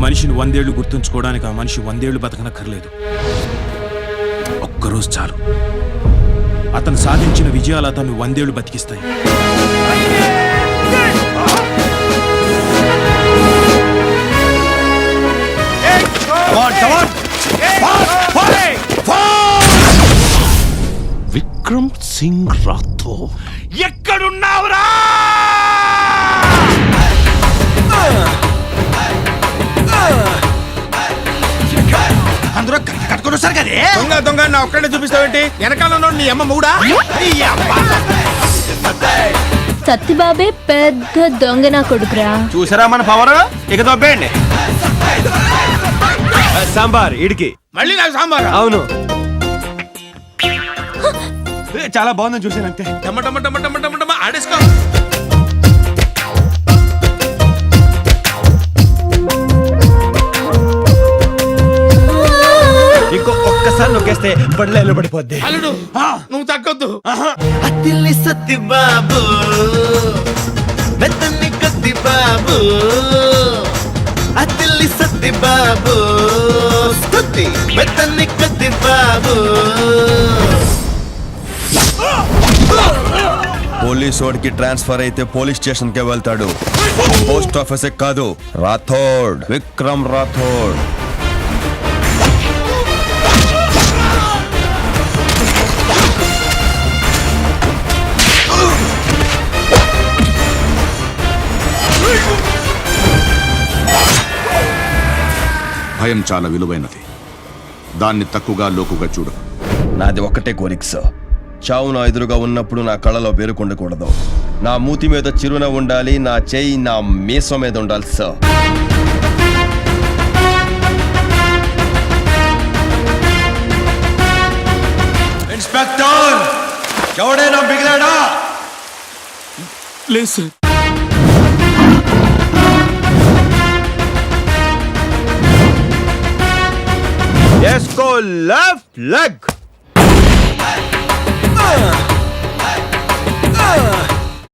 మనిషిని 100 ఏళ్లు గుర్తుంచుకోవడానికి ఆ మనిషి 100 ఏళ్లు బతకనక్కర్లేదు. ఒక్కరోజు చాలు. అతను సాధించిన విజయాలు అతను 100 ఏళ్లు బతికిస్తాయి. విక్రమ్ సింగ్ రాథోడ్ ఎక్కడున్నావురా? అందరూ కట్టుకొని వస్తారు కదే. దొంగ దొంగ నా ఒక్కడే చూపిస్తావేంటి? వెనకాల నీ అమ్మ మూడా? సత్తిబాబే పెద్ద దొంగ నా కొడుకురా. చూసారా మన పవర్? ఇక తప్పేయండి. సాంబార్ ఇడికి మళ్ళీ నాకు సాంబార్. అవును, చాలా బాగుందని చూసాను అంతే. ఆడేసుకో. ఇంకో ఒక్కసారి నొక్కేస్తే బండ్లో పడిపోద్ది. అల్లుడు నువ్వు తగ్గొద్దు. అతిలి సత్తి బాబు మెత్తని కత్తి బాబు అతిలి సత్తి బాబు స్తుతి మెత్తని కత్తి బాబు. పోలీస్ వాడికి ట్రాన్స్ఫర్ అయితే పోలీస్ స్టేషన్ కే వెళ్తాడు, పోస్ట్ ఆఫీస్ కాదు. రాథోడ్, విక్రమ్ రాథోడ్. భయం చాలా విలువైనది. దాన్ని తక్కువగా లోకుగా చూడు. నాది ఒక్కటే కోరిక సార్, చావు నా ఎదురుగా ఉన్నప్పుడు నా కళ్ళలో బెరుకుండకూడదు. నా మూతి మీద చిరునవ్వు ఉండాలి, నా చేయి నా మీసం మీద ఉండాలి సార్. ఇన్స్పెక్టర్, ఎవడైనా మిగిలాడా? లేదు sir. Let's go left leg.